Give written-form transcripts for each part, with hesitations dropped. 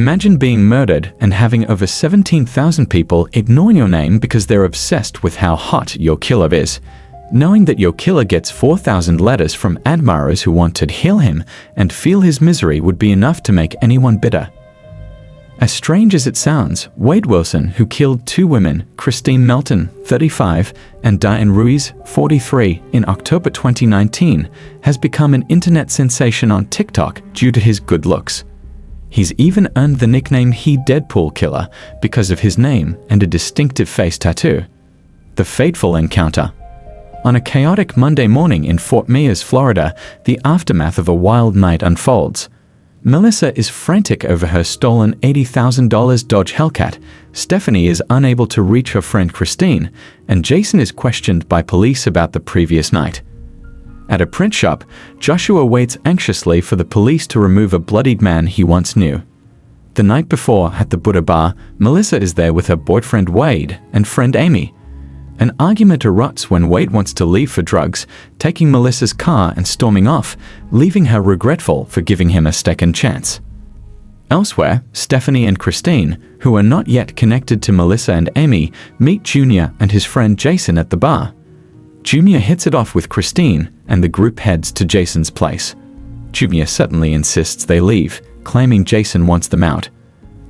Imagine being murdered and having over 17,000 people ignore your name because they're obsessed with how hot your killer is. Knowing that your killer gets 4,000 letters from admirers who want to heal him and feel his misery would be enough to make anyone bitter. As strange as it sounds, Wade Wilson, who killed two women, Kristine Melton, 35, and Diane Ruiz, 43, in October 2019, has become an internet sensation on TikTok due to his good looks. He's even earned the nickname He Deadpool Killer because of his name and a distinctive face tattoo. The fateful encounter. On a chaotic Monday morning in Fort Myers, Florida, the aftermath of a wild night unfolds. Melissa is frantic over her stolen $80,000 Dodge Hellcat, Stephanie is unable to reach her friend Kristine, and Jason is questioned by police about the previous night. At a print shop, Joshua waits anxiously for the police to remove a bloodied man he once knew. The night before, at the Buddha Bar, Melissa is there with her boyfriend Wade and friend Amy. An argument erupts when Wade wants to leave for drugs, taking Melissa's car and storming off, leaving her regretful for giving him a second chance. Elsewhere, Stephanie and Kristine, who are not yet connected to Melissa and Amy, meet Junior and his friend Jason at the bar. Junior hits it off with Kristine, and the group heads to Jason's place. Junior suddenly insists they leave, claiming Jason wants them out.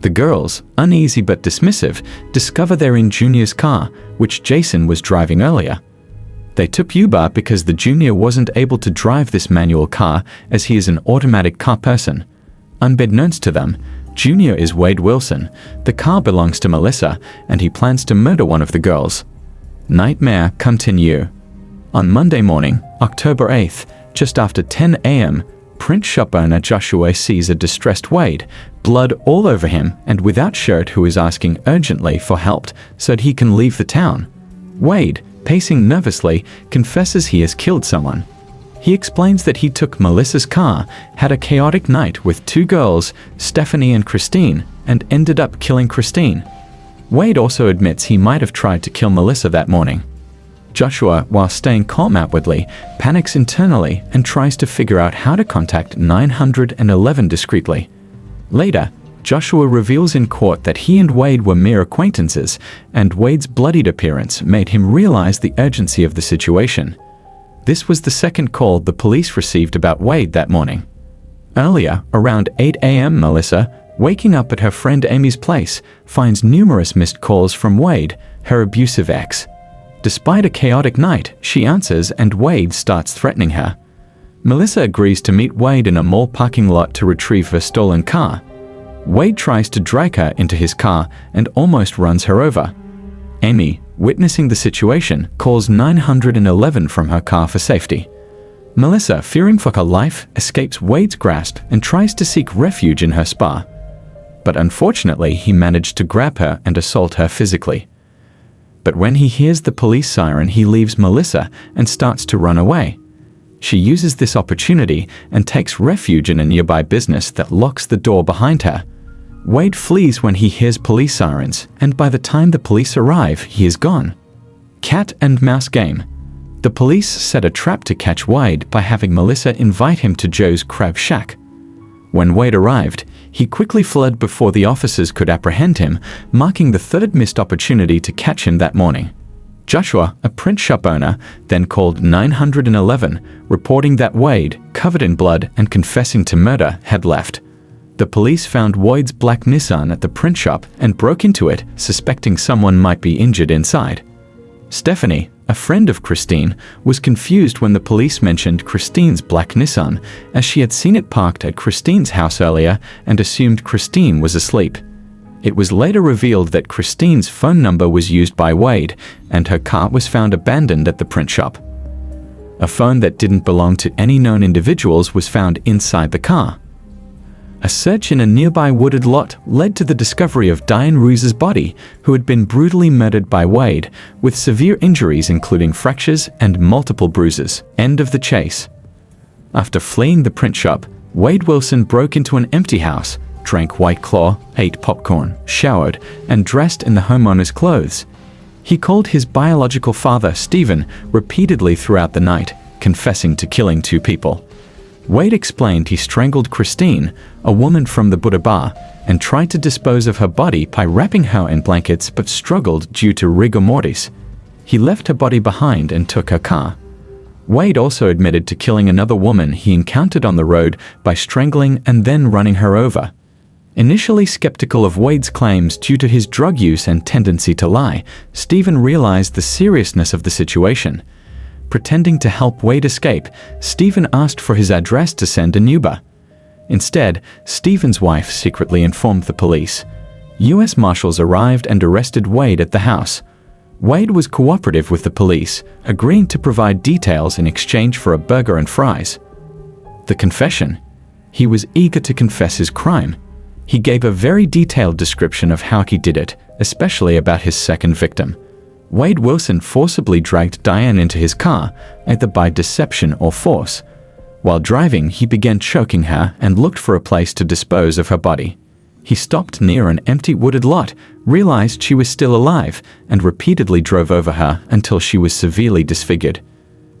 The girls, uneasy but dismissive, discover they're in Junior's car, which Jason was driving earlier. They took Uber because the Junior wasn't able to drive this manual car as he is an automatic car person. Unbeknownst to them, Junior is Wade Wilson, the car belongs to Melissa, and he plans to murder one of the girls. Nightmare continue. On Monday morning, October 8th, just after 10 a.m., print shop owner Joshua sees a distressed Wade, blood all over him and without shirt, who is asking urgently for help so that he can leave the town. Wade, pacing nervously, confesses he has killed someone. He explains that he took Melissa's car, had a chaotic night with two girls, Stephanie and Kristine, and ended up killing Kristine. Wade also admits he might have tried to kill Melissa that morning. Joshua, while staying calm outwardly, panics internally and tries to figure out how to contact 911 discreetly. Later, Joshua reveals in court that he and Wade were mere acquaintances, and Wade's bloodied appearance made him realize the urgency of the situation. This was the second call the police received about Wade that morning. Earlier, around 8 a.m., Melissa, waking up at her friend Amy's place, finds numerous missed calls from Wade, her abusive ex. Despite a chaotic night, she answers and Wade starts threatening her. Melissa agrees to meet Wade in a mall parking lot to retrieve her stolen car. Wade tries to drag her into his car and almost runs her over. Amy, witnessing the situation, calls 911 from her car for safety. Melissa, fearing for her life, escapes Wade's grasp and tries to seek refuge in her spa. But unfortunately, he managed to grab her and assault her physically. But when he hears the police siren, he leaves Melissa and starts to run away. She uses this opportunity and takes refuge in a nearby business that locks the door behind her. Wade flees when he hears police sirens, and by the time the police arrive, he is gone. Cat and mouse game. The police set a trap to catch Wade by having Melissa invite him to Joe's Crab Shack. When Wade arrived, he quickly fled before the officers could apprehend him, marking the third missed opportunity to catch him that morning. Joshua, a print shop owner, then called 911, reporting that Wade, covered in blood and confessing to murder, had left. The police found Wade's black Nissan at the print shop and broke into it, suspecting someone might be injured inside. Stephanie, a friend of Kristine, was confused when the police mentioned Kristine's black Nissan, as she had seen it parked at Kristine's house earlier and assumed Kristine was asleep. It was later revealed that Kristine's phone number was used by Wade, and her car was found abandoned at the print shop. A phone that didn't belong to any known individuals was found inside the car. A search in a nearby wooded lot led to the discovery of Diane Ruiz's body, who had been brutally murdered by Wade, with severe injuries including fractures and multiple bruises. End of the chase. After fleeing the print shop, Wade Wilson broke into an empty house, drank White Claw, ate popcorn, showered, and dressed in the homeowner's clothes. He called his biological father, Stephen, repeatedly throughout the night, confessing to killing two people. Wade explained he strangled Kristine, a woman from the Buddha bar, and tried to dispose of her body by wrapping her in blankets but struggled due to rigor mortis. He left her body behind and took her car. Wade also admitted to killing another woman he encountered on the road by strangling and then running her over. Initially skeptical of Wade's claims due to his drug use and tendency to lie, Stephen realized the seriousness of the situation. Pretending to help Wade escape, Stephen asked for his address to send an Uber. Instead, Stephen's wife secretly informed the police. U.S. Marshals arrived and arrested Wade at the house. Wade was cooperative with the police, agreeing to provide details in exchange for a burger and fries. The confession. He was eager to confess his crime. He gave a very detailed description of how he did it, especially about his second victim. Wade Wilson forcibly dragged Diane into his car, either by deception or force. While driving, he began choking her and looked for a place to dispose of her body. He stopped near an empty wooded lot, realized she was still alive, and repeatedly drove over her until she was severely disfigured.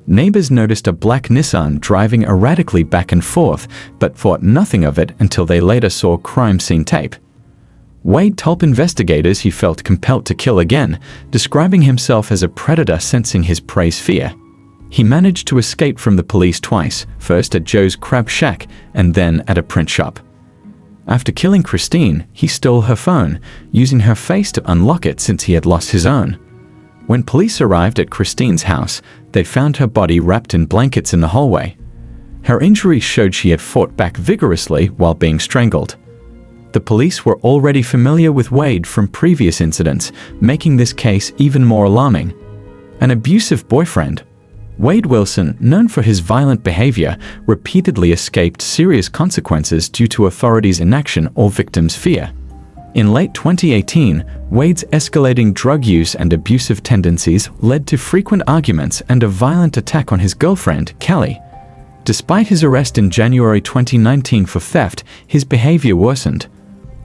Neighbors noticed a black Nissan driving erratically back and forth, but thought nothing of it until they later saw crime scene tape. Wade told investigators he felt compelled to kill again, describing himself as a predator sensing his prey's fear. He managed to escape from the police twice, first at Joe's Crab Shack and then at a print shop. After killing Kristine, he stole her phone, using her face to unlock it since he had lost his own. When police arrived at Kristine's house, they found her body wrapped in blankets in the hallway. Her injuries showed she had fought back vigorously while being strangled. The police were already familiar with Wade from previous incidents, making this case even more alarming. An abusive boyfriend. Wade Wilson, known for his violent behavior, repeatedly escaped serious consequences due to authorities' inaction or victims' fear. In late 2018, Wade's escalating drug use and abusive tendencies led to frequent arguments and a violent attack on his girlfriend, Kelly. Despite his arrest in January 2019 for theft, his behavior worsened.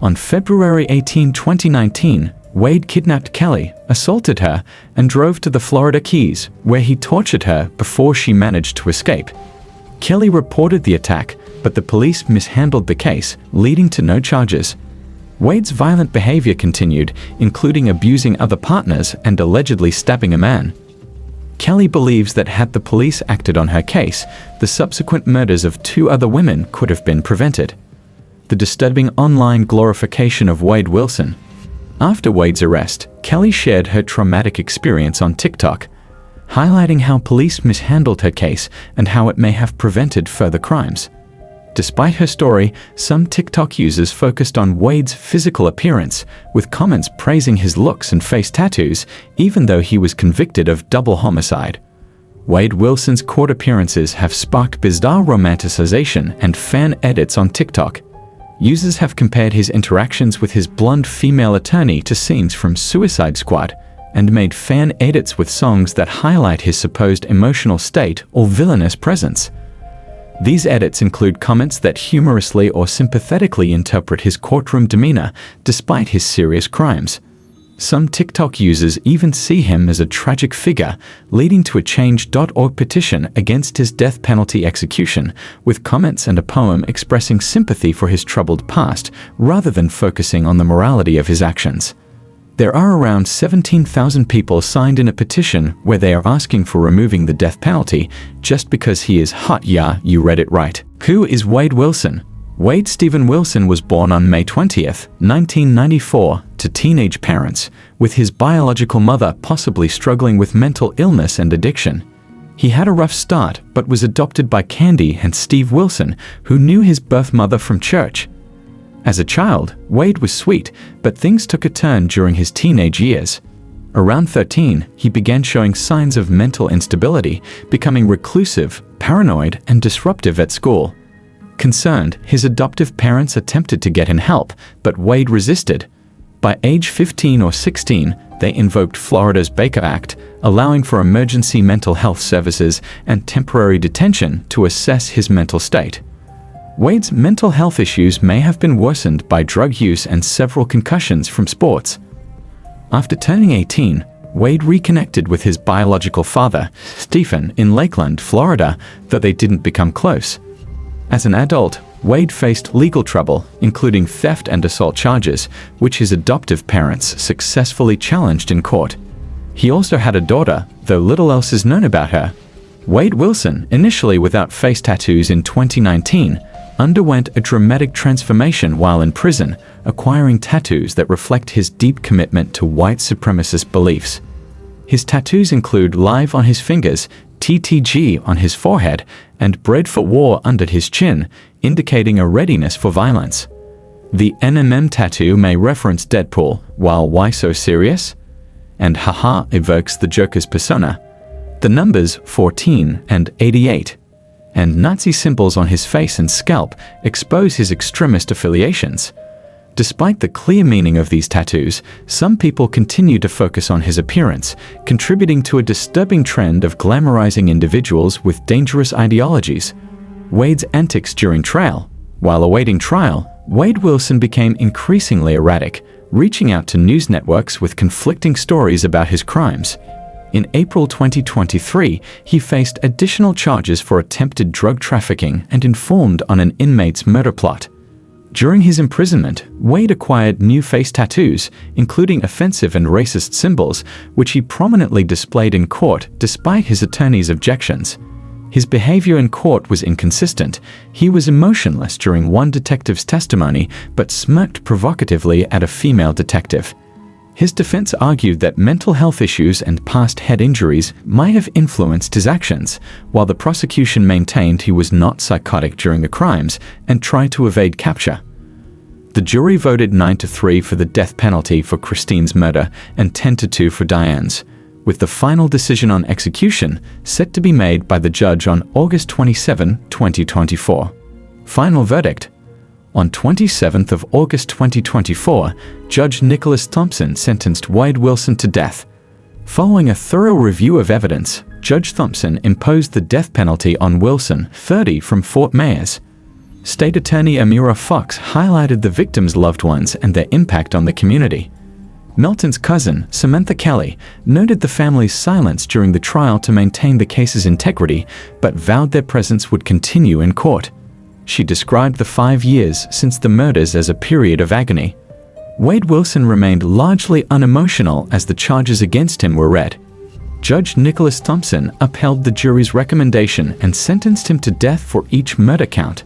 On February 18, 2019, Wade kidnapped Kelly, assaulted her, and drove to the Florida Keys, where he tortured her before she managed to escape. Kelly reported the attack, but the police mishandled the case, leading to no charges. Wade's violent behavior continued, including abusing other partners and allegedly stabbing a man. Kelly believes that had the police acted on her case, the subsequent murders of 2 other women could have been prevented. The disturbing online glorification of Wade Wilson. After Wade's arrest, Kelly shared her traumatic experience on TikTok, highlighting how police mishandled her case and how it may have prevented further crimes. Despite her story, some TikTok users focused on Wade's physical appearance, with comments praising his looks and face tattoos, even though he was convicted of double homicide. Wade Wilson's court appearances have sparked bizarre romanticization and fan edits on TikTok. Users have compared his interactions with his blonde female attorney to scenes from Suicide Squad and made fan edits with songs that highlight his supposed emotional state or villainous presence. These edits include comments that humorously or sympathetically interpret his courtroom demeanor despite his serious crimes. Some TikTok users even see him as a tragic figure, leading to a Change.org petition against his death penalty execution, with comments and a poem expressing sympathy for his troubled past, rather than focusing on the morality of his actions. There are around 17,000 people signed in a petition where they are asking for removing the death penalty just because he is hot. Yeah, you read it right. Who is Wade Wilson? Wade Stephen Wilson was born on May 20th, 1994, to teenage parents, with his biological mother possibly struggling with mental illness and addiction. He had a rough start, but was adopted by Candy and Steve Wilson, who knew his birth mother from church. As a child, Wade was sweet, but things took a turn during his teenage years. Around 13, he began showing signs of mental instability, becoming reclusive, paranoid, and disruptive at school. Concerned, his adoptive parents attempted to get him help, but Wade resisted. By age 15 or 16, they invoked Florida's Baker Act, allowing for emergency mental health services and temporary detention to assess his mental state. Wade's mental health issues may have been worsened by drug use and several concussions from sports. After turning 18, Wade reconnected with his biological father, Stephen, in Lakeland, Florida, though they didn't become close. As an adult, Wade faced legal trouble, including theft and assault charges, which his adoptive parents successfully challenged in court. He also had a daughter, though little else is known about her. Wade Wilson, initially without face tattoos in 2019, underwent a dramatic transformation while in prison, acquiring tattoos that reflect his deep commitment to white supremacist beliefs. His tattoos include Live on his fingers, TTG on his forehead, and Bred for War under his chin, indicating a readiness for violence. The NMM tattoo may reference Deadpool, while Why So Serious? And Haha evokes the Joker's persona. The numbers 14 and 88 and Nazi symbols on his face and scalp expose his extremist affiliations. Despite the clear meaning of these tattoos, some people continue to focus on his appearance, contributing to a disturbing trend of glamorizing individuals with dangerous ideologies. Wade's antics during trial. While awaiting trial, Wade Wilson became increasingly erratic, reaching out to news networks with conflicting stories about his crimes. In April 2023, he faced additional charges for attempted drug trafficking and informed on an inmate's murder plot. During his imprisonment, Wade acquired new face tattoos, including offensive and racist symbols, which he prominently displayed in court despite his attorney's objections. His behavior in court was inconsistent. He was emotionless during one detective's testimony, but smirked provocatively at a female detective. His defense argued that mental health issues and past head injuries might have influenced his actions, while the prosecution maintained he was not psychotic during the crimes and tried to evade capture. The jury voted 9-3 for the death penalty for Kristine's murder and 10-2 for Diane's, with the final decision on execution set to be made by the judge on August 27, 2024. Final verdict. On 27th of August 2024, Judge Nicholas Thompson sentenced Wade Wilson to death. Following a thorough review of evidence, Judge Thompson imposed the death penalty on Wilson, 30, from Fort Myers. State Attorney Amira Fox highlighted the victims' loved ones and their impact on the community. Melton's cousin, Samantha Kelly, noted the family's silence during the trial to maintain the case's integrity, but vowed their presence would continue in court. She described the 5 years since the murders as a period of agony. Wade Wilson remained largely unemotional as the charges against him were read. Judge Nicholas Thompson upheld the jury's recommendation and sentenced him to death for each murder count.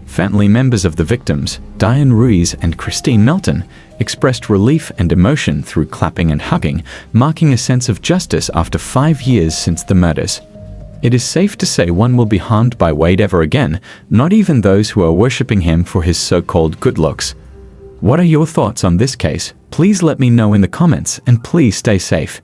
Family members of the victims, Diane Ruiz and Kristine Melton, expressed relief and emotion through clapping and hugging, marking a sense of justice after 5 years since the murders. It is safe to say one will be harmed by Wade ever again, not even those who are worshipping him for his so-called good looks. What are your thoughts on this case? Please let me know in the comments, and please stay safe.